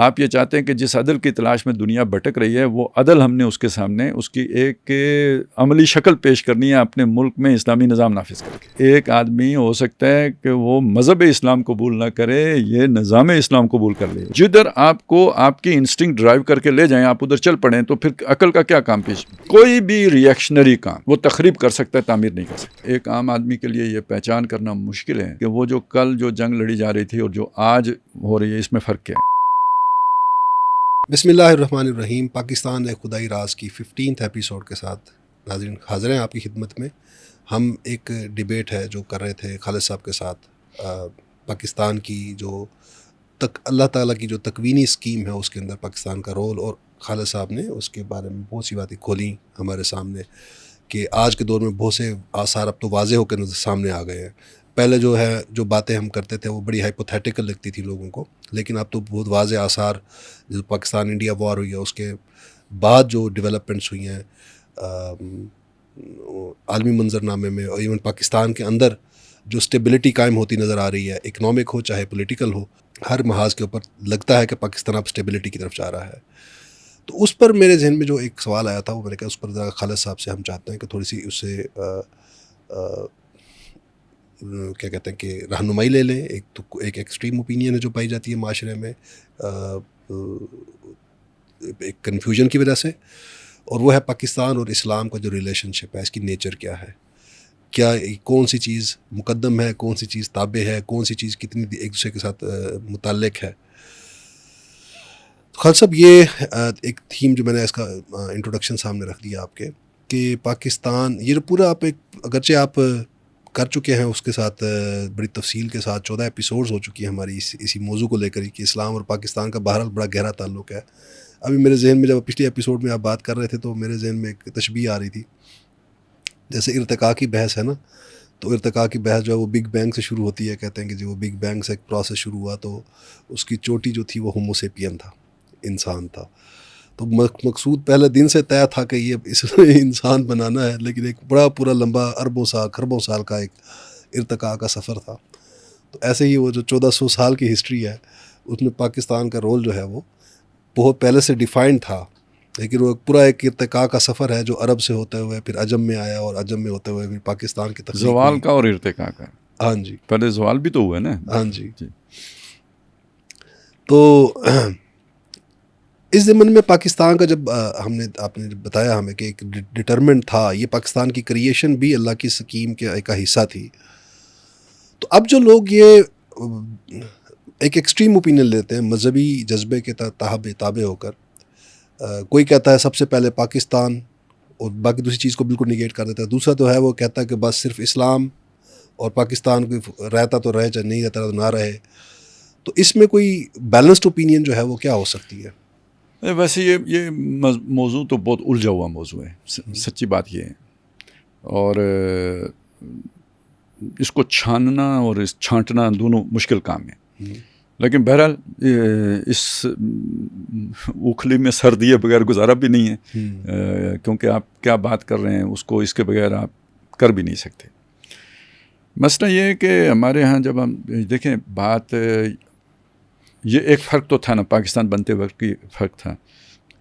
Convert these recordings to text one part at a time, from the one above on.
آپ یہ چاہتے ہیں کہ جس عدل کی تلاش میں دنیا بھٹک رہی ہے وہ عدل ہم نے اس کے سامنے اس کی ایک عملی شکل پیش کرنی ہے اپنے ملک میں اسلامی نظام نافذ کر کے. ایک آدمی ہو سکتا ہے کہ وہ مذہب اسلام قبول نہ کرے, یہ نظام اسلام قبول کر لے. جدھر آپ کو آپ کی انسٹنکٹ ڈرائیو کر کے لے جائیں آپ ادھر چل پڑیں, تو پھر عقل کا کیا کام پیش. کوئی بھی ریئیکشنری کام وہ تخریب کر سکتا ہے, تعمیر نہیں کر سکتا. ایک عام آدمی کے لیے یہ پہچان کرنا مشکل ہے کہ وہ جو کل جو جنگ لڑی جا رہی تھی اور جو آج ہو رہی ہے اس میں فرق کیا ہے. بسم اللہ الرحمن الرحیم. پاکستان ایک خدائی راز کی 15th ایپیسوڈ کے ساتھ ناظرین حاضر ہیں آپ کی خدمت میں. ہم ایک ڈیبیٹ ہے جو کر رہے تھے خالد صاحب کے ساتھ, پاکستان کی جو اللہ تعالیٰ کی جو تکوینی اسکیم ہے اس کے اندر پاکستان کا رول, اور خالد صاحب نے اس کے بارے میں بہت سی باتیں کھولیں ہمارے سامنے کہ آج کے دور میں بہت سے آثار اب تو واضح ہو کے سامنے آ گئے ہیں. پہلے جو باتیں ہم کرتے تھے وہ بڑی ہائپوتھیٹیکل لگتی تھی لوگوں کو, لیکن اب تو بہت واضح آثار, جو پاکستان انڈیا وار ہوئی ہے اس کے بعد جو ڈیولپمنٹس ہوئی ہیں عالمی منظرنامے میں, اور ایون پاکستان کے اندر جو اسٹیبلٹی قائم ہوتی نظر آ رہی ہے, اکنامک ہو چاہے پولیٹیکل ہو, ہر محاذ کے اوپر لگتا ہے کہ پاکستان اب اسٹیبلٹی کی طرف جا رہا ہے. تو اس پر میرے ذہن میں جو ایک سوال آیا تھا وہ میں نے کہا اس پر ذرا خالد صاحب سے ہم چاہتے ہیں کہ تھوڑی سی اس سے کیا کہتے ہیں کہ رہنمائی لے لیں. ایک ایکسٹریم اوپینین ہے جو پائی جاتی ہے معاشرے میں ایک کنفیوژن کی وجہ سے, اور وہ ہے پاکستان اور اسلام کا جو ریلیشن شپ ہے, اس کی نیچر کیا ہے, کیا کون سی چیز مقدم ہے, کون سی چیز تابع ہے, کون سی چیز کتنی ایک دوسرے کے ساتھ متعلق ہے. خالد صاحب یہ ایک تھیم جو میں نے اس کا انٹروڈکشن سامنے رکھ دیا آپ کے کہ پاکستان یہ جو پورا آپ ایک اگرچہ آپ کر چکے ہیں اس کے ساتھ بڑی تفصیل کے ساتھ 14 ایپیسوڈز ہو چکی ہیں ہماری اسی موضوع کو لے کر کہ اسلام اور پاکستان کا بہرحال بڑا گہرا تعلق ہے. ابھی میرے ذہن میں جب پچھلے ایپیسوڈ میں آپ بات کر رہے تھے تو میرے ذہن میں ایک تشبیہ آ رہی تھی, جیسے ارتقاء کی بحث ہے نا, تو ارتقاء کی بحث جو ہے وہ بگ بینگ سے شروع ہوتی ہے. کہتے ہیں کہ جو بگ بینگ سے ایک پروسیس شروع ہوا تو اس کی چوٹی جو تھی وہ ہومو سیپین تھا, انسان تھا. تو مقصود پہلے دن سے طے تھا کہ یہ اس انسان بنانا ہے, لیکن ایک بڑا پورا لمبا اربوں سال خربوں سال کا ایک ارتقاء کا سفر تھا. تو ایسے ہی وہ جو 1400 سال کی ہسٹری ہے اس میں پاکستان کا رول جو ہے وہ بہت پہلے سے ڈیفائنڈ تھا, لیکن وہ پورا ایک ارتقاء کا سفر ہے جو عرب سے ہوتے ہوئے پھر عجم میں آیا, اور عجم میں ہوتے ہوئے پھر پاکستان کی تخلیق زوال کا اور ارتقاء کا. ہاں جی, پہلے زوال بھی تو ہوا نا. ہاں جی. تو اس ضمن میں پاکستان کا جب آپ نے بتایا ہمیں کہ ایک ڈٹرمنٹ تھا, یہ پاکستان کی کریشن بھی اللہ کی سکیم کے ایک حصہ تھی. تو اب جو لوگ یہ ایک ایکسٹریم اوپینین لیتے ہیں مذہبی جذبے کے تابع ہو کر, کوئی کہتا ہے سب سے پہلے پاکستان اور باقی دوسری چیز کو بالکل نگیٹ کر دیتا ہے. دوسرا تو ہے وہ کہتا ہے کہ بس صرف اسلام اور پاکستان کو رہتا تو رہے, چاہے نہیں رہتا تو نہ رہے. تو اس میں کوئی بیلنسڈ اوپینین جو ہے وہ کیا ہو سکتی ہے؟ ویسے یہ موضوع تو بہت الجھا ہوا موضوع ہے, سچی بات یہ ہے, اور اس کو چھاننا اور اس چھانٹنا دونوں مشکل کام ہے. لیکن بہرحال اس اوکھلی میں سر دیے بغیر گزارا بھی نہیں ہے, کیونکہ آپ کیا بات کر رہے ہیں اس کو اس کے بغیر آپ کر بھی نہیں سکتے. مسئلہ یہ ہے کہ ہمارے ہاں جب ہم دیکھیں بات, یہ ایک فرق تو تھا نا پاکستان بنتے وقت کی فرق تھا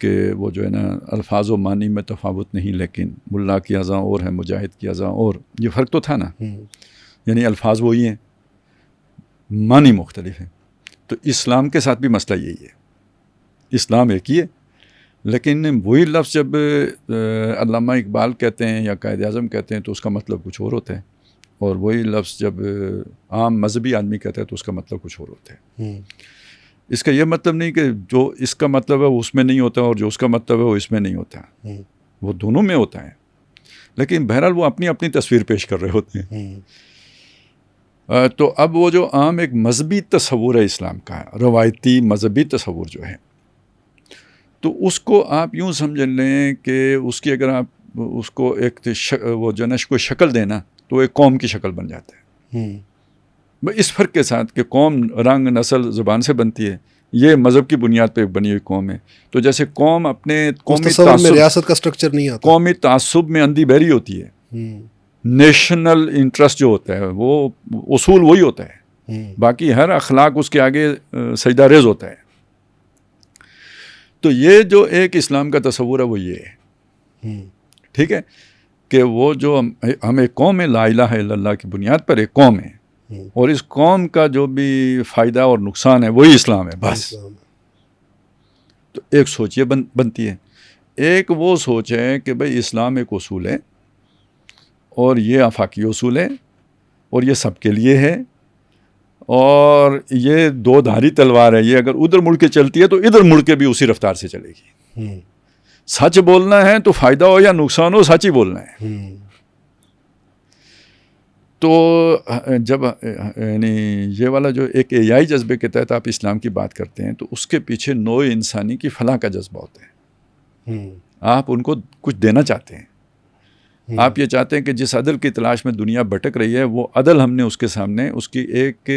کہ وہ جو ہے نا الفاظ و معنی میں تفاوت نہیں, لیکن ملا کی اذاں اور ہے مجاہد کی اذاں اور, یہ فرق تو تھا نا. یعنی الفاظ وہی ہیں, معنی مختلف ہیں. تو اسلام کے ساتھ بھی مسئلہ یہی ہے, اسلام ایک ہی ہے, لیکن وہی لفظ جب علامہ اقبال کہتے ہیں یا قائد اعظم کہتے ہیں تو اس کا مطلب کچھ اور ہوتا ہے, اور وہی لفظ جب عام مذہبی آدمی کہتا ہے تو اس کا مطلب کچھ اور ہوتا ہے. اس کا یہ مطلب نہیں کہ جو اس کا مطلب ہے وہ اس میں نہیں ہوتا اور جو اس کا مطلب ہے وہ اس میں نہیں ہوتا, وہ دونوں میں ہوتا ہے, لیکن بہرحال وہ اپنی اپنی تصویر پیش کر رہے ہوتے ہیں. تو اب وہ جو عام ایک مذہبی تصور ہے اسلام کا, روایتی مذہبی تصور جو ہے, تو اس کو آپ یوں سمجھ لیں کہ اس کی اگر آپ اس کو ایک وہ جو ہے کوئی شکل دینا تو ایک قوم کی شکل بن جاتا ہے. اس فرق کے ساتھ کہ قوم رنگ نسل زبان سے بنتی ہے, یہ مذہب کی بنیاد پہ بنی ہوئی قوم ہے. تو جیسے قوم اپنے قومی تعصب, ریاست کا سٹرکچر نہیں آتا, قومی تعصب میں اندھی بہری ہوتی ہے. نیشنل انٹرسٹ جو ہوتا ہے وہ اصول وہی ہوتا ہے, باقی ہر اخلاق اس کے آگے سجدہ ریز ہوتا ہے. تو یہ جو ایک اسلام کا تصور ہے وہ یہ ہے, ٹھیک ہے, کہ وہ جو ہم ایک قوم ہے, لا الہ الا اللہ کی بنیاد پر ایک قوم ہے, اور اس قوم کا جو بھی فائدہ اور نقصان ہے وہی اسلام ہے بس. تو ایک سوچ یہ بنتی ہے. ایک وہ سوچ ہے کہ بھئی اسلام ایک اصول ہے اور یہ آفاقی اصول ہے اور یہ سب کے لیے ہے, اور یہ دو دھاری تلوار ہے, یہ اگر ادھر مڑ کے چلتی ہے تو ادھر مڑ کے بھی اسی رفتار سے چلے گی. سچ بولنا ہے تو فائدہ ہو یا نقصان ہو, سچ ہی بولنا ہے. تو جب یعنی یہ والا جو ایک احیائی جذبے کے تحت آپ اسلام کی بات کرتے ہیں تو اس کے پیچھے نوع انسانی کی فلاح کا جذبہ ہوتا ہے. آپ ان کو کچھ دینا چاہتے ہیں, آپ یہ چاہتے ہیں کہ جس عدل کی تلاش میں دنیا بھٹک رہی ہے وہ عدل ہم نے اس کے سامنے اس کی ایک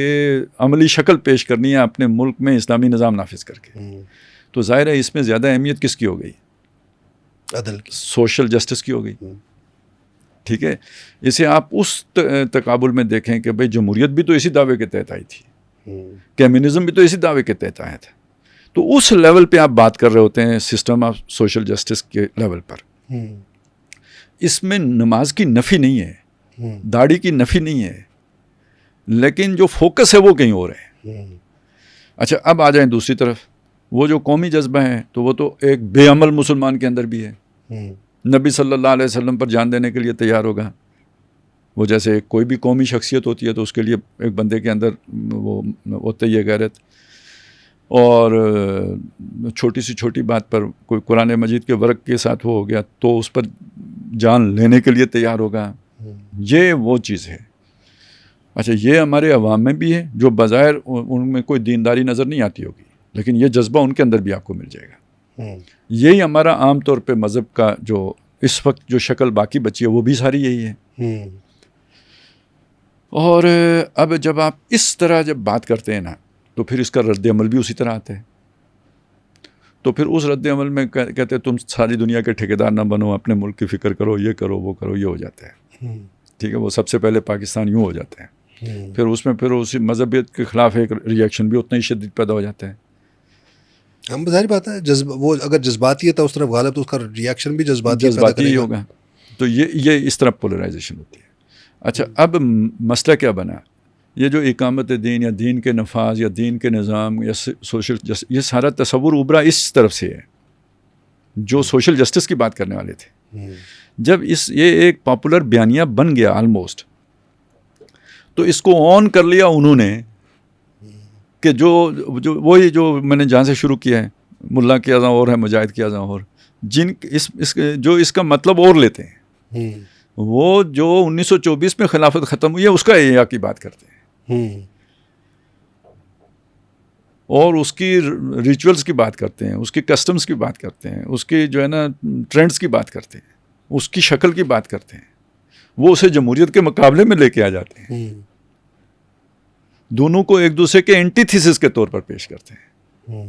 عملی شکل پیش کرنی ہے اپنے ملک میں اسلامی نظام نافذ کر کے. تو ظاہر ہے اس میں زیادہ اہمیت کس کی ہو گئی؟ عدل کی, سوشل جسٹس کی ہو گئی. ٹھیک ہے, اسے آپ اس تقابل میں دیکھیں کہ بھئی جمہوریت بھی تو اسی دعوے کے تحت آئی تھی, کمیونزم بھی تو اسی دعوے کے تحت آیا تھا. تو اس لیول پہ آپ بات کر رہے ہوتے ہیں سسٹم آف سوشل جسٹس کے لیول پر. اس میں نماز کی نفی نہیں ہے, داڑھی کی نفی نہیں ہے, لیکن جو فوکس ہے وہ کہیں اور ہے. اچھا اب آ جائیں دوسری طرف, وہ جو قومی جذبہ ہے تو وہ تو ایک بے عمل مسلمان کے اندر بھی ہے. نبی صلی اللہ علیہ وسلم پر جان دینے کے لیے تیار ہوگا. وہ جیسے کوئی بھی قومی شخصیت ہوتی ہے تو اس کے لیے ایک بندے کے اندر وہ ہوتا ہی ہے غیرت, اور چھوٹی سی چھوٹی بات پر کوئی قرآن مجید کے ورق کے ساتھ وہ ہو گیا تو اس پر جان لینے کے لیے تیار ہوگا. یہ وہ چیز ہے. اچھا یہ ہمارے عوام میں بھی ہے جو بظاہر ان میں کوئی دینداری نظر نہیں آتی ہوگی, لیکن یہ جذبہ ان کے اندر بھی آپ کو مل جائے گا. یہی ہمارا عام طور پہ مذہب کا جو اس وقت جو شکل باقی بچی ہے وہ بھی ساری یہی ہے. اور اب جب آپ اس طرح جب بات کرتے ہیں نا تو پھر اس کا رد عمل بھی اسی طرح آتا ہے. تو پھر اس رد عمل میں کہتے ہیں تم ساری دنیا کے ٹھیکیدار نہ بنو, اپنے ملک کی فکر کرو, یہ کرو وہ کرو, یہ ہو جاتا ہے. ٹھیک ہے, وہ سب سے پہلے پاکستان یوں ہو جاتا ہے. پھر اس میں پھر اسی مذہبیت کے خلاف ایک ریئیکشن بھی اتنا ہی شدید پیدا ہو جاتا ہے. ہم ظاہر بات ہے وہ اگر جذباتی ہے تو اس طرف غالب تو اس کا ریئیکشن بھی جذباتی ہی ہوگا. تو یہ اس طرح پولرائزیشن ہوتی ہے. اچھا اب مسئلہ کیا بنا؟ یہ جو اقامت دین یا دین کے نفاذ یا دین کے نظام یا سوشل جسٹس, یہ سارا تصور ابھرا اس طرف سے ہے جو سوشل جسٹس کی بات کرنے والے تھے. جب یہ ایک پاپولر بیانیہ بن گیا آلموسٹ, تو اس کو آن کر لیا انہوں نے کہ جو وہی جو میں نے جہاں سے شروع کیا ہے, ملا کی اذاں اور ہے, مجاہد کی اذاں اور, جو اس کا مطلب اور لیتے ہیں, وہ جو 1924 میں خلافت ختم ہوئی ہے اس کا احیا کی بات کرتے ہیں, اور اس کی ریچولز کی بات کرتے ہیں, اس کی کسٹمز کی بات کرتے ہیں, اس کی جو ہے نا ٹرینڈز کی بات کرتے ہیں, اس کی شکل کی بات کرتے ہیں. وہ اسے جمہوریت کے مقابلے میں لے کے آ جاتے ہیں, دونوں کو ایک دوسرے کے اینٹی تھیسس کے طور پر پیش کرتے ہیں.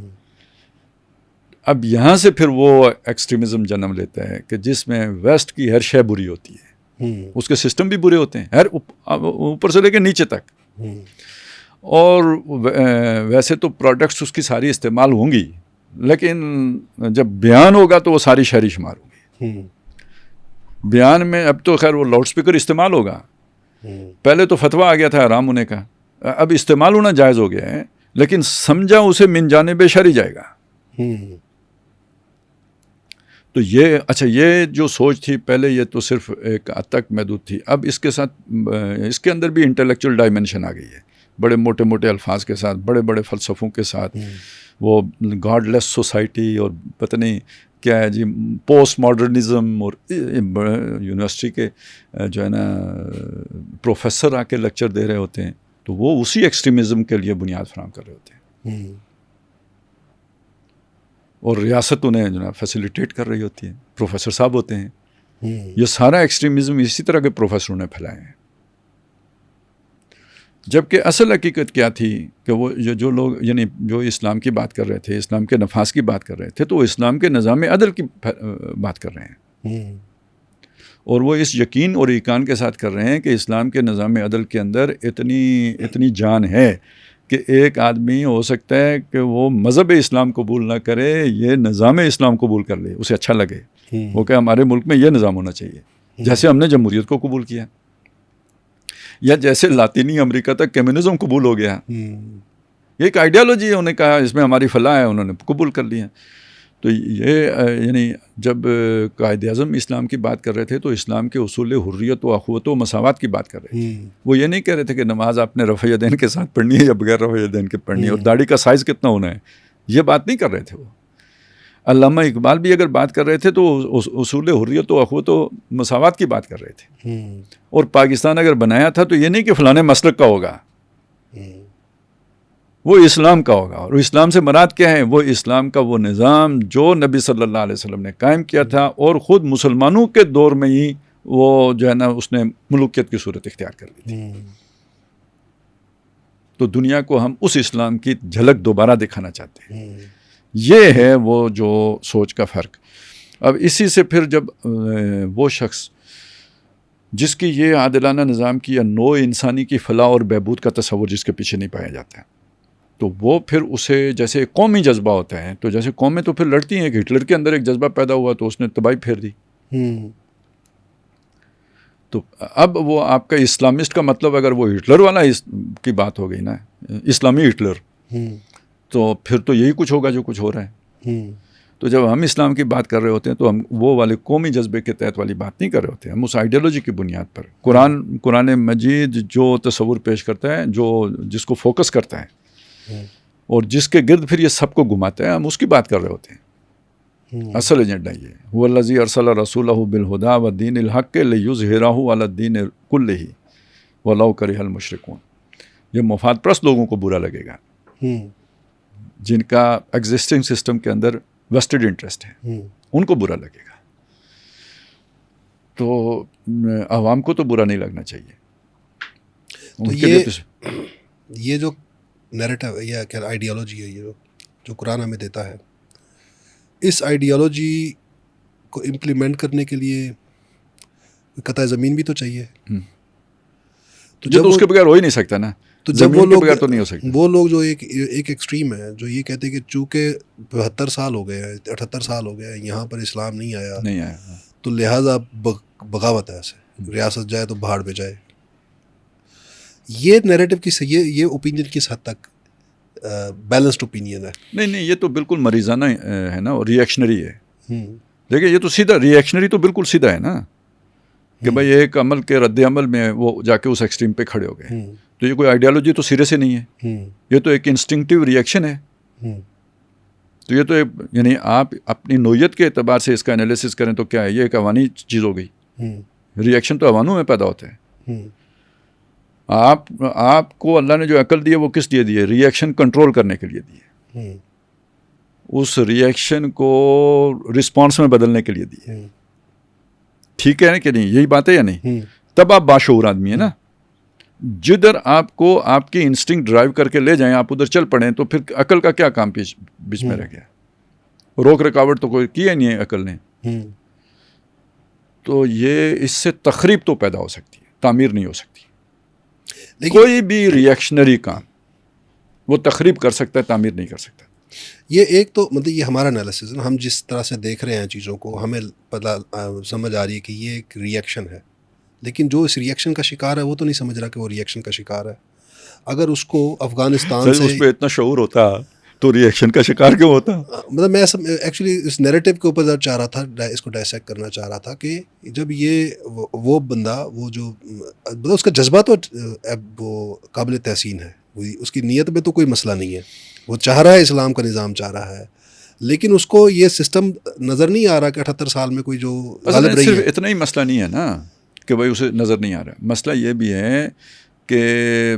اب یہاں سے پھر وہ ایکسٹریمزم جنم لیتا ہے کہ جس میں ویسٹ کی ہر شے بری ہوتی ہے, اس کے سسٹم بھی برے ہوتے ہیں, ہر اوپر سے لے کے نیچے تک. اور ویسے تو پروڈکٹس اس کی ساری استعمال ہوں گی, لیکن جب بیان ہوگا تو وہ ساری شہری شمار ہوگی. بیان میں اب تو خیر وہ لاؤڈ سپیکر استعمال ہوگا, پہلے تو فتویٰ آ گیا تھا حرام ہونے کا, اب استعمال ہونا جائز ہو گیا ہے, لیکن سمجھا اسے من جانب شرعی جائے گا. تو یہ اچھا یہ جو سوچ تھی پہلے یہ تو صرف ایک حد تک محدود تھی. اب اس کے ساتھ اس کے اندر بھی انٹلیکچوئل ڈائمنشن آ گئی ہے, بڑے موٹے موٹے الفاظ کے ساتھ, بڑے بڑے فلسفوں کے ساتھ, وہ گاڈ لیس سوسائٹی اور پتہ نہیں کیا ہے جی, پوسٹ ماڈرنزم, اور یونیورسٹی کے جو ہے نا پروفیسر آ کے لیکچر دے رہے ہوتے ہیں, تو وہ اسی ایکسٹریمزم کے لیے بنیاد فراہم کر رہے ہوتے ہیں, اور ریاست انہیں جو ہے فیسیلیٹیٹ کر رہی ہوتی ہے, پروفیسر صاحب ہوتے ہیں. یہ سارا ایکسٹریمزم اسی طرح کے پروفیسروں نے پھیلائے ہیں. جبکہ اصل حقیقت کیا تھی کہ وہ جو لوگ یعنی جو اسلام کی بات کر رہے تھے, اسلام کے نفاذ کی بات کر رہے تھے, تو وہ اسلام کے نظام عدل کی بات کر رہے ہیں. اور وہ اس یقین اور ایقان کے ساتھ کر رہے ہیں کہ اسلام کے نظام عدل کے اندر اتنی جان ہے کہ ایک آدمی ہو سکتا ہے کہ وہ مذہب اسلام قبول نہ کرے، یہ نظام اسلام قبول کر لے، اسے اچھا لگے، وہ کہ ہمارے ملک میں یہ نظام ہونا چاہیے، جیسے ہم نے جمہوریت کو قبول کیا، یا جیسے لاطینی امریکہ تک کمیونزم قبول ہو گیا. یہ ایک آئیڈیالوجی ہے، انہوں نے کہا اس میں ہماری فلاح ہے، انہوں نے قبول کر لیا. تو یہ یعنی جب قائد اعظم اسلام کی بات کر رہے تھے تو اسلام کے اصول حریت و اخوت و مساوات کی بات کر رہے تھے. وہ یہ نہیں کہہ رہے تھے کہ نماز آپ نے رفع یدین کے ساتھ پڑھنی ہے یا بغیر رفع یدین کے پڑھنی ہے، اور داڑھی کا سائز کتنا ہونا ہے، یہ بات نہیں کر رہے تھے. وہ علامہ اقبال بھی اگر بات کر رہے تھے تو اصول حریت و اخوت و مساوات کی بات کر رہے تھے. اور پاکستان اگر بنایا تھا تو یہ نہیں کہ فلاں مسلک کا ہوگا، وہ اسلام کا ہوگا. اور اسلام سے مراد کیا ہے؟ وہ اسلام کا وہ نظام جو نبی صلی اللہ علیہ وسلم نے قائم کیا تھا، اور خود مسلمانوں کے دور میں ہی وہ جو ہے نا اس نے ملوکیت کی صورت اختیار کر لی تھی. تو دنیا کو ہم اس اسلام کی جھلک دوبارہ دکھانا چاہتے ہیں. یہ ہے وہ جو سوچ کا فرق. اب اسی سے پھر جب وہ شخص جس کی یہ عادلانہ نظام کی یا نوع انسانی کی فلاح اور بہبود کا تصور جس کے پیچھے نہیں پایا جاتا ہے، تو وہ پھر اسے جیسے قومی جذبہ ہوتا ہے، تو جیسے قومیں تو پھر لڑتی ہیں کہ ہٹلر کے اندر ایک جذبہ پیدا ہوا تو اس نے تباہی پھیر دی. تو اب وہ آپ کا اسلامسٹ کا مطلب اگر وہ ہٹلر والا کی بات ہو گئی نا، اسلامی ہٹلر، تو پھر تو یہی کچھ ہوگا جو کچھ ہو رہا ہے. تو جب ہم اسلام کی بات کر رہے ہوتے ہیں تو ہم وہ والے قومی جذبے کے تحت والی بات نہیں کر رہے ہوتے ہیں، ہم اس آئیڈیالوجی کی بنیاد پر قرآن مجید جو تصور پیش کرتا ہے، جس کو فوکس کرتا ہے اور جس کے گرد پھر یہ سب کو گھماتا ہے، ہم اس کی بات کر رہے ہوتے ہیں. اصل ایجنڈا یہ ہے، هو الذی ارسل رسولہ بالہدی ودین الحق لیظہرہ علی الدین کلہ ولو کرہ المشرکون. یہ مفاد پرست لوگوں کو برا لگے گا جن کا ایگزسٹنگ سسٹم کے اندر ویسٹڈ انٹرسٹ ہے، ان کو برا لگے گا. تو عوام کو تو برا نہیں لگنا چاہیے. تو یہ جو نیریٹو یا کیا آئیڈیالوجی ہے، یہ جو قرآن ہمیں دیتا ہے، اس آئیڈیالوجی کو امپلیمنٹ کرنے کے لیے قطع زمین بھی تو چاہیے. تو جب اس کے بغیر ہو ہی نہیں سکتا نا. تو جب وہ لوگ تو نہیں ہو سکتا. وہ لوگ جو ایک ایکسٹریم ہے جو یہ کہتے ہیں کہ چونکہ 72 سال ہو گئے ہیں، 78 سال ہو گئے ہیں، یہاں پر اسلام نہیں آیا تو لہٰذا بغاوت ہے، ایسے ریاست جائے تو بھاڑ پہ جائے. یہ نیریٹو یہ اوپینین کس حد تک بیلنسڈ اوپینین ہے؟ نہیں، یہ تو بالکل مریضانہ ہے نا، اور ری ایکشنری ہے. دیکھیں یہ تو سیدھا ری ایکشنری تو بالکل سیدھا ہے نا، کہ بھائی ایک عمل کے رد عمل میں وہ جا کے اس ایکسٹریم پہ کھڑے ہو گئے. تو یہ کوئی آئیڈیالوجی تو سرے سے نہیں ہے، یہ تو ایک انسٹنکٹیو ری ایکشن ہے. تو یہ تو یعنی آپ اپنی نوعیت کے اعتبار سے اس کا انالیسس کریں تو کیا ہے، یہ ایک اوانی چیز ہو گئی. ری ایکشن تو اوانوں میں پیدا ہوتا ہے. آپ کو اللہ نے جو عقل دی ہے وہ کس لیے دی ہے؟ ری ایکشن کنٹرول کرنے کے لیے دی ہے، اس ری ایکشن کو رسپانس میں بدلنے کے لیے دی ہے. ٹھیک ہے کہ نہیں؟ یہی بات ہے یا نہیں؟ تب آپ باشعور آدمی ہے نا. جدھر آپ کو آپ کی انسٹنکٹ ڈرائیو کر کے لے جائیں، آپ ادھر چل پڑیں، تو پھر عقل کا کیا کام بیچ میں رہ گیا؟ روک رکاوٹ تو کوئی کیا نہیں ہے عقل نے. تو یہ اس سے تخریب تو پیدا ہو سکتی ہے، تعمیر نہیں ہو سکتی. کوئی بھی ری ایکشنری کام وہ تخریب کر سکتا ہے، تعمیر نہیں کر سکتا. یہ ایک تو مطلب یہ ہمارا انالیسس ہے، ہم جس طرح سے دیکھ رہے ہیں چیزوں کو، ہمیں پتہ سمجھ آ رہی ہے کہ یہ ایک ری ایکشن ہے. لیکن جو اس ری ایکشن کا شکار ہے وہ تو نہیں سمجھ رہا کہ وہ ری ایکشن کا شکار ہے. اگر اس کو افغانستان سے اس پہ اتنا شعور ہوتا تو ری ایکشن کا شکار کیوں ہوتا؟ مطلب میں ایکچولی اس نیریٹو کے اوپر چاہ رہا تھا، اس کو ڈائسیکٹ کرنا چاہ رہا تھا کہ جب یہ وہ بندہ وہ جو مطلب اس کا جذبہ تو وہ قابل تحسین ہے، اس کی نیت میں تو کوئی مسئلہ نہیں ہے، وہ چاہ رہا ہے اسلام کا نظام چاہ رہا ہے، لیکن اس کو یہ سسٹم نظر نہیں آ رہا کہ 78 سال میں کوئی جو غالب رہی ہے. صرف اتنا ہی مسئلہ نہیں ہے نا کہ بھائی اسے نظر نہیں آ رہا. مسئلہ یہ بھی ہے کہ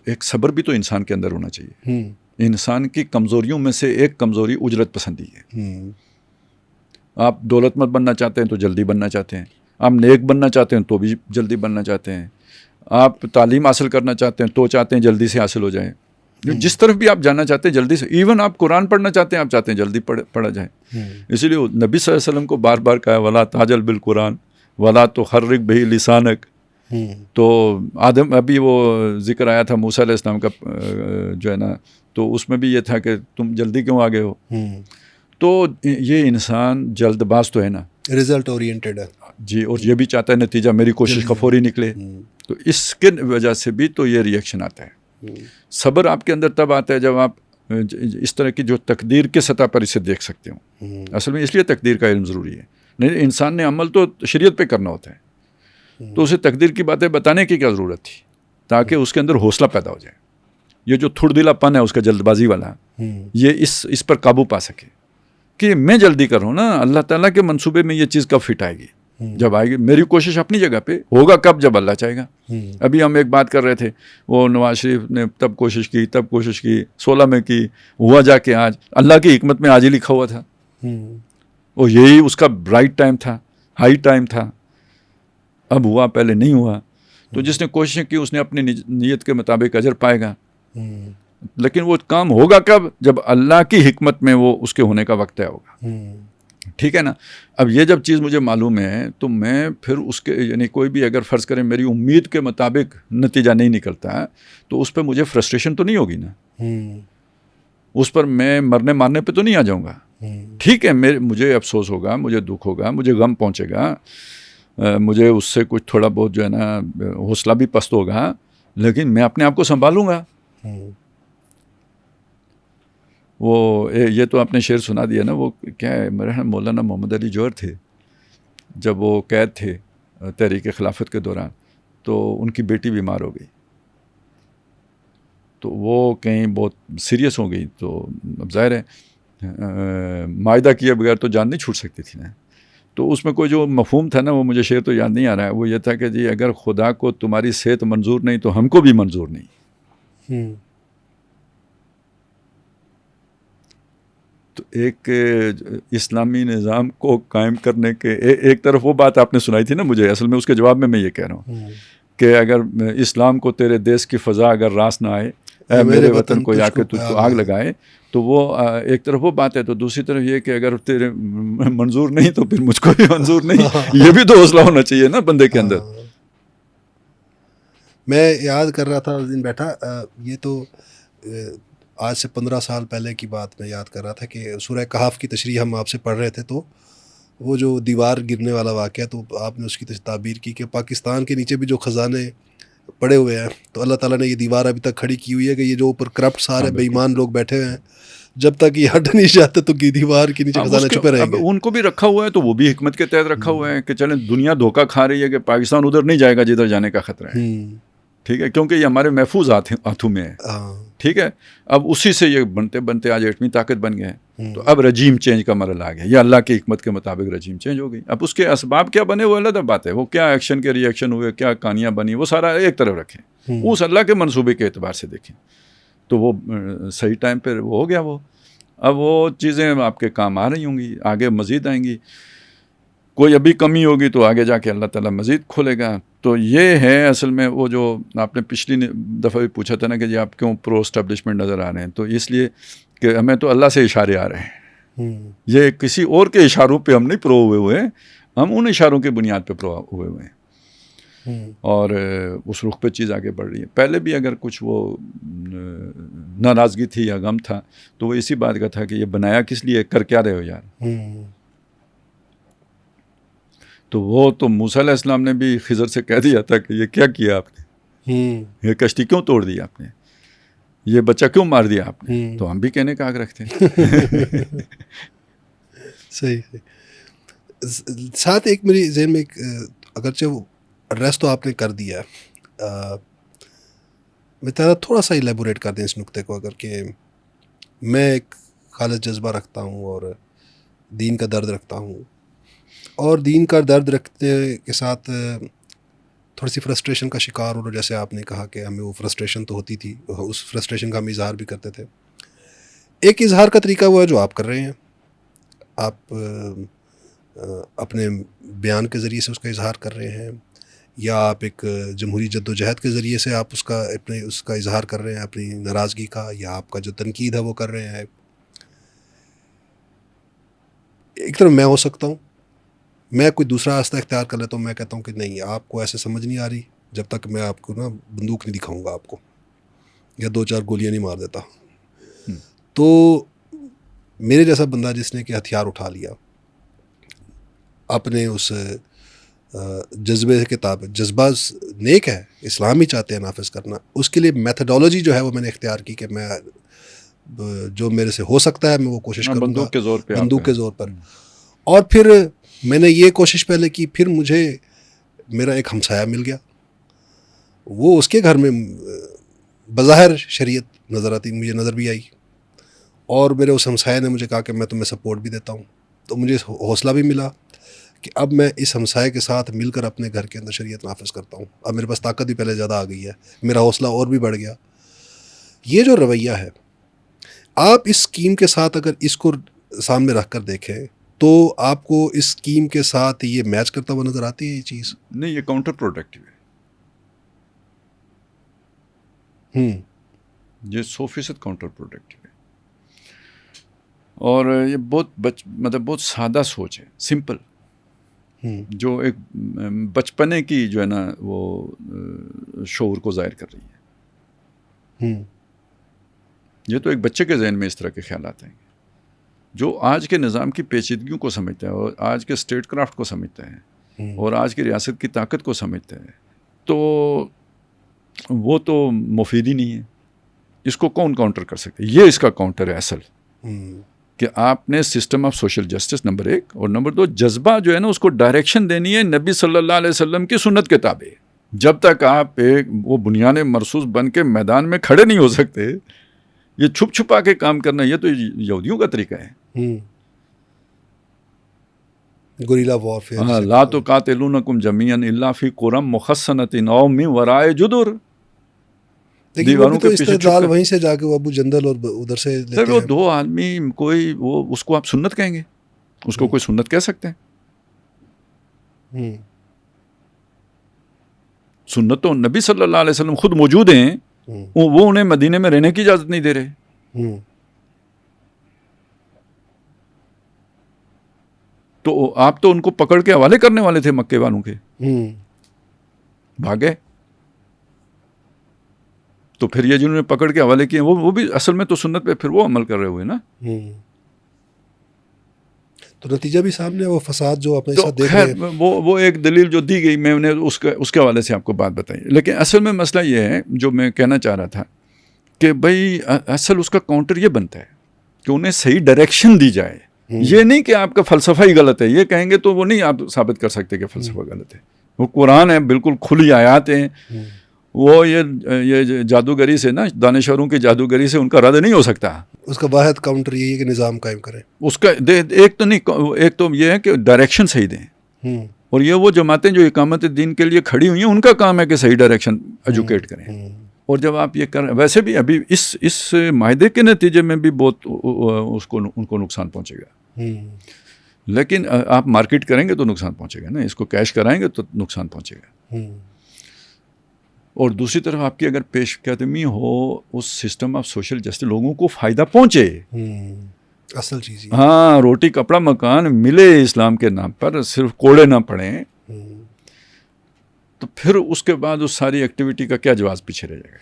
ایک صبر بھی تو انسان کے اندر ہونا چاہیے. انسان کی کمزوریوں میں سے ایک کمزوری اجرت پسندی ہے. آپ دولت مند بننا چاہتے ہیں تو جلدی بننا چاہتے ہیں، آپ نیک بننا چاہتے ہیں تو بھی جلدی بننا چاہتے ہیں، آپ تعلیم حاصل کرنا چاہتے ہیں تو چاہتے ہیں جلدی سے حاصل ہو جائیں. جس طرف بھی آپ جانا چاہتے ہیں جلدی سے، ایون آپ قرآن پڑھنا چاہتے ہیں، آپ چاہتے ہیں جلدی پڑھا جائے. اسی لیے نبی صلی اللہ علیہ وسلم کو بار بار کہا ولا تاجل بالقرآن ولا تحرک بہ لسانک. تو آدم ابھی وہ ذکر آیا تھا موسیٰ علیہ السلام کا جو ہے نا، تو اس میں بھی یہ تھا کہ تم جلدی کیوں آگے ہو. تو یہ انسان جلد باز تو ہے نا، رزلٹ اورینٹیڈ ہے جی، اور یہ بھی چاہتا ہے نتیجہ میری کوشش کا فوری نکلے. تو اس کے وجہ سے بھی تو یہ ریئیکشن آتا ہے. صبر آپ کے اندر تب آتا ہے جب آپ اس طرح کی جو تقدیر کے سطح پر اسے دیکھ سکتے ہوں. اصل میں اس لیے تقدیر کا علم ضروری ہے. نہیں انسان نے عمل تو شریعت پہ کرنا ہوتا ہے، تو اسے تقدیر کی باتیں بتانے کی کیا ضرورت تھی، تاکہ اس کے اندر حوصلہ پیدا ہو جائے. یہ جو تھوڑ دلا پن ہے اس کا جلد بازی والا، یہ اس پر قابو پا سکے کہ میں جلدی کر رہا ہوں نا، اللہ تعالیٰ کے منصوبے میں یہ چیز کب فٹ آئے گی. جب آئے گی میری کوشش اپنی جگہ پہ، ہوگا کب جب اللہ چاہے گا. ابھی ہم ایک بات کر رہے تھے، وہ نواز شریف نے تب کوشش کی 16 میں کی، ہوا جا کے آج. اللہ کی حکمت میں آج ہی لکھا ہوا تھا، اور یہی اس کا برائٹ ٹائم تھا، ہائی ٹائم تھا. اب ہوا، پہلے نہیں ہوا. تو جس نے کوششیں کی اس نے اپنی نیت کے مطابق اجر پائے گا. لیکن وہ کام ہوگا کب، جب اللہ کی حکمت میں وہ اس کے ہونے کا وقت طے ہوگا. ٹھیک ہے نا. اب یہ جب چیز مجھے معلوم ہے تو میں پھر اس کے یعنی کوئی بھی اگر فرض کریں میری امید کے مطابق نتیجہ نہیں نکلتا تو اس پہ مجھے فرسٹریشن تو نہیں ہوگی نا، اس پر میں مرنے مارنے پہ تو نہیں آ جاؤں گا. ٹھیک ہے، مجھے افسوس ہوگا، مجھے دکھ ہوگا، مجھے غم پہنچے گا، مجھے اس سے کچھ تھوڑا بہت جو ہے نا حوصلہ بھی پست ہوگا، لیکن میں اپنے آپ کو سنبھالوں گا. وہ یہ تو آپ نے شعر سنا دیا نا، وہ کیا ہے، میرے مولانا محمد علی جوہر تھے، جب وہ قید تھے تحریک خلافت کے دوران، تو ان کی بیٹی بیمار ہو گئی، تو وہ کہیں بہت سیریس ہو گئی. تو اب ظاہر ہے معاہدہ کیے بغیر تو جان نہیں چھوٹ سکتی تھی نا. تو اس میں کوئی جو مفہوم تھا نا، وہ مجھے شعر تو یاد نہیں آ رہا ہے، وہ یہ تھا کہ جی اگر خدا کو تمہاری صحت منظور نہیں تو ہم کو بھی منظور نہیں. تو ایک اسلامی نظام کو قائم کرنے کے ایک طرف وہ بات آپ نے سنائی تھی نا مجھے، اصل میں اس کے جواب میں یہ کہہ رہا ہوں کہ اگر اسلام کو تیرے دیس کی فضا اگر راس نہ آئے، اے میرے وطن کو یا کے تجھ کو آگ لگائے. تو وہ ایک طرف وہ بات ہے، تو دوسری طرف یہ کہ اگر تیرے منظور نہیں تو پھر مجھ کو بھی منظور نہیں. یہ بھی تو حوصلہ ہونا چاہیے نا بندے کے اندر. میں یاد کر رہا تھا اس دن بیٹھا، یہ تو آج سے 15 سال پہلے کی بات میں یاد کر رہا تھا کہ سورہ کہف کی تشریح ہم آپ سے پڑھ رہے تھے، تو وہ جو دیوار گرنے والا واقعہ، تو آپ نے اس کی تعبیر کی کہ پاکستان کے نیچے بھی جو خزانے پڑے ہوئے ہیں، تو اللہ تعالیٰ نے یہ دیوار ابھی تک کھڑی کی ہوئی ہے کہ یہ جو اوپر کرپٹ سارے بے ایمان لوگ بیٹھے ہوئے ہیں، جب تک یہ ہٹ نہیں جاتے تو دیوار کے نیچے خزانے چھپے رہیں گے. ان کو بھی رکھا ہوا ہے، تو وہ بھی حکمت کے تحت رکھا ہوا ہے کہ چلیں دنیا دھوکہ کھا رہی ہے کہ پاکستان ادھر نہیں جائے گا جدھر جانے کا خطرہ ہے. ٹھیک ہے، کیونکہ یہ ہمارے محفوظ ہاتھوں میں ہے. ٹھیک ہے، اب اسی سے یہ بنتے بنتے آج ایٹمی طاقت بن گئے ہیں. تو اب رجیم چینج کا مرحلہ آ گیا، یہ اللہ کی حکمت کے مطابق رجیم چینج ہو گئی. اب اس کے اسباب کیا بنے وہ علیحدہ بات ہے، وہ کیا ایکشن کے ری ایکشن ہوئے، کیا کہانیاں بنی، وہ سارا ایک طرف رکھیں، اس اللہ کے منصوبے کے اعتبار سے دیکھیں. تو وہ صحیح ٹائم پہ وہ ہو گیا. وہ اب وہ چیزیں آپ کے کام آ رہی ہوں گی، آگے مزید آئیں گی. کوئی ابھی کمی ہوگی تو آگے جا کے اللہ تعالیٰ مزید کھولے گا. تو یہ ہے اصل میں وہ جو آپ نے پچھلی دفعہ بھی پوچھا تھا نا کہ جی آپ کیوں پرو اسٹیبلشمنٹ نظر آ رہے ہیں، تو اس لیے کہ ہمیں تو اللہ سے اشارے آ رہے ہیں. یہ کسی اور کے اشاروں پہ ہم نہیں پرو ہوئے ہیں، ہم ان اشاروں کی بنیاد پہ پرو ہوئے ہیں. اور اس رخ پہ چیز آگے بڑھ رہی ہے. پہلے بھی اگر کچھ وہ ناراضگی تھی یا غم تھا تو وہ اسی بات کا تھا کہ یہ بنایا کس لیے، کر کیا رہے ہو یار. تو وہ تو موسیٰ علیہ السلام نے بھی خضر سے کہہ دیا تھا کہ یہ کیا کیا آپ نے، یہ کشتی کیوں توڑ دی آپ نے، یہ بچہ کیوں مار دیا آپ نے. تو ہم بھی کہنے کا حق رکھتے ہیں. صحیح. ساتھ ایک میری ذہن میں اگرچہ وہ ایڈریس تو آپ نے کر دیا، میں تھوڑا سا ایلیبوریٹ کر دیں اس نقطے کو. اگر کہ میں ایک خالص جذبہ رکھتا ہوں اور دین کا درد رکھتا ہوں، اور دین کا درد رکھنے کے ساتھ تھوڑی سی فرسٹریشن کا شکار ہو، جیسے آپ نے کہا کہ ہمیں وہ فرسٹریشن تو ہوتی تھی، اس فرسٹریشن کا ہم اظہار بھی کرتے تھے. ایک اظہار کا طریقہ وہ ہے جو آپ کر رہے ہیں، آپ اپنے بیان کے ذریعے سے اس کا اظہار کر رہے ہیں، یا آپ ایک جمہوری جد و جہد کے ذریعے سے آپ اس کا اظہار کر رہے ہیں اپنی ناراضگی کا، یا آپ کا جو تنقید ہے وہ کر رہے ہیں. ایک طرف میں ہو سکتا ہوں، میں کوئی دوسرا راستہ اختیار کر لیتا ہوں، میں کہتا ہوں کہ نہیں، آپ کو ایسے سمجھ نہیں آ رہی جب تک میں آپ کو نا بندوق نہیں دکھاؤں گا آپ کو، یا 2-4 گولیاں نہیں مار دیتا. تو میرے جیسا بندہ جس نے کہ ہتھیار اٹھا لیا اپنے اس جذبے کے تابع، جذبہ نیک ہے، اسلام ہی چاہتے ہیں نافذ کرنا، اس کے لیے میتھڈالوجی جو ہے وہ میں نے اختیار کی کہ میں جو میرے سے ہو سکتا ہے میں وہ کوشش کروں گا بندوق کے زور پہ، بندوق کے زور پر. اور پھر میں نے یہ کوشش پہلے کی، پھر مجھے میرا ایک ہمسایہ مل گیا، وہ اس کے گھر میں بظاہر شریعت نظر آتی، مجھے نظر بھی آئی، اور میرے اس ہمسایہ نے مجھے کہا کہ میں تمہیں سپورٹ بھی دیتا ہوں. تو مجھے حوصلہ بھی ملا کہ اب میں اس ہمسائے کے ساتھ مل کر اپنے گھر کے اندر شریعت نافذ کرتا ہوں. اب میرے پاس طاقت بھی پہلے زیادہ آ گئی ہے، میرا حوصلہ اور بھی بڑھ گیا. یہ جو رویہ ہے، آپ اس اسکیم کے ساتھ اگر اس کو سامنے رکھ کر دیکھیں تو آپ کو اس اسکیم کے ساتھ یہ میچ کرتا ہوا نظر آتی ہے یہ چیز؟ نہیں، یہ کاؤنٹر پروڈکٹیو ہے. یہ 100% کاؤنٹر پروڈکٹیو ہے. اور یہ مطلب بہت سادہ سوچ ہے، سمپل، جو ایک بچپنے کی جو ہے نا وہ شعور کو ظاہر کر رہی ہے. یہ تو ایک بچے کے ذہن میں اس طرح کے خیالات ہیں جو آج کے نظام کی پیچیدگیوں کو سمجھتا ہے، اور آج کے اسٹیٹ کرافٹ کو سمجھتا ہے، اور آج کی ریاست کی طاقت کو سمجھتا ہے. تو وہ تو مفید ہی نہیں ہے. اس کو کون کاؤنٹر کر سکتے؟ یہ اس کا کاؤنٹر ہے اصل، کہ آپ نے system of social justice number 1، اور نمبر 2 جذبہ جو ہے نا اس کو ڈائریکشن دینی ہے نبی صلی اللہ علیہ وسلم کی سنت کے تابع. جب تک آپ ایک وہ بنیاد مرصوص بن کے میدان میں کھڑے نہیں ہو سکتے، یہ چھپ چھپا کے کام کرنا یہ تو یہودیوں کا طریقہ ہے. Guerrilla warfare. لا تقاتلونکم جمیعا الا فی قری محصنۃ او من وراء جدر. دیواروں کے استدلال وہیں سے جا کے وہ ابو جندل اور ادھر سے لیتے ہیں. وہ دو آدمی کوئی وہ اس کو آپ سنت کہیں گے؟ اس کو کوئی سنت کہہ سکتے ہیں؟ سنت تو نبی صلی اللہ علیہ وسلم خود موجود ہیں، وہ انہیں مدینے میں رہنے کی اجازت نہیں دے رہے. تو آپ تو ان کو پکڑ کے حوالے کرنے والے تھے مکے والوں کے، بھاگے. تو پھر یہ جنہوں نے پکڑ کے حوالے کیے وہ بھی اصل میں تو سنت پہ پھر وہ عمل کر رہے ہوئے نا. تو نتیجہ بھی سامنے، وہ فساد جو اپنے ساتھ دیکھ رہے ہیں. وہ ایک دلیل جو دی گئی میں نے اس کے حوالے سے آپ کو بات بتائی. لیکن اصل میں مسئلہ یہ ہے جو میں کہنا چاہ رہا تھا کہ بھائی اصل اس کا کاؤنٹر یہ بنتا ہے کہ انہیں صحیح ڈائریکشن دی جائے. یہ نہیں کہ آپ کا فلسفہ ہی غلط ہے، یہ کہیں گے تو وہ نہیں آپ ثابت کر سکتے کہ فلسفہ غلط ہے. وہ قرآن ہے، بالکل کھلی آیات ہیں. وہ یہ جادوگری سے نا، دانشوروں کی جادوگری سے ان کا رد نہیں ہو سکتا. اس کا واحد کاؤنٹر یہی ہے کہ نظام قائم کریں. اس کا ایک تو یہ ہے کہ ڈائریکشن صحیح دیں، اور یہ وہ جماعتیں جو اقامت دین کے لیے کھڑی ہوئی ہیں ان کا کام ہے کہ صحیح ڈائریکشن ایجوکیٹ کریں. اور جب آپ یہ کریں، ویسے بھی ابھی اس معاہدے کے نتیجے میں بھی بہت ان کو نقصان پہنچے گا. لیکن آپ مارکیٹ کریں گے تو نقصان پہنچے گا نا، اس کو کیش کرائیں گے تو نقصان پہنچے گا. اور دوسری طرف آپ کی اگر پیش قدمی ہو اس سسٹم آف سوشل جسٹس، لوگوں کو فائدہ پہنچے، اصل چیز. ہاں، روٹی کپڑا مکان ملے اسلام کے نام پر، صرف کوڑے نہ پڑیں، تو پھر اس کے بعد اس ساری ایکٹیویٹی کا کیا جواز پیچھے رہ جائے گا.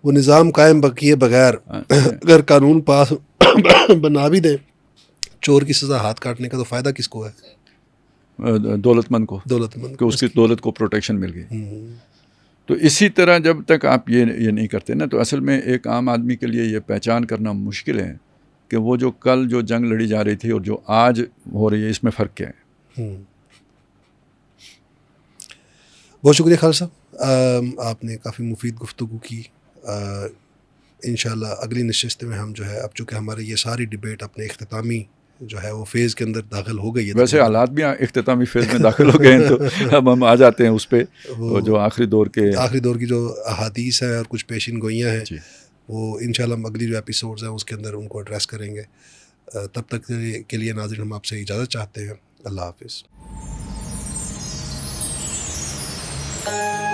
وہ نظام قائم کیے بغیر اگر قانون پاس بنا بھی دیں، چور کی سزا ہاتھ کاٹنے کا، تو فائدہ کس کو ہے؟ دولت مند کو، کہ اس کی دولت کو پروٹیکشن مل گئی. تو اسی طرح جب تک آپ یہ نہیں کرتے نا، تو اصل میں ایک عام آدمی کے لیے یہ پہچان کرنا مشکل ہے کہ وہ جو کل جو جنگ لڑی جا رہی تھی اور جو آج ہو رہی ہے، اس میں فرق کیا ہے. بہت شکریہ خالد صاحب، آپ نے کافی مفید گفتگو کی. انشاءاللہ اگلی نشست میں ہم جو ہے، اب چونکہ ہمارے یہ ساری ڈیبیٹ اپنے اختتامی جو ہے وہ فیز کے اندر داخل ہو گئی ہے، ویسے حالات بھی اختتامی فیز میں داخل ہو گئے ہیں، تو اب ہم آ جاتے ہیں اس پہ جو آخری دور کی جو احادیث ہیں اور کچھ پیشین گوئیاں ہیں، وہ انشاءاللہ ہم اگلی جو ایپیسوڈز ہیں اس کے اندر ان کو ایڈریس کریں گے. تب تک کے لیے ناظرین ہم آپ سے اجازت چاہتے ہیں. اللہ حافظ. حافظ.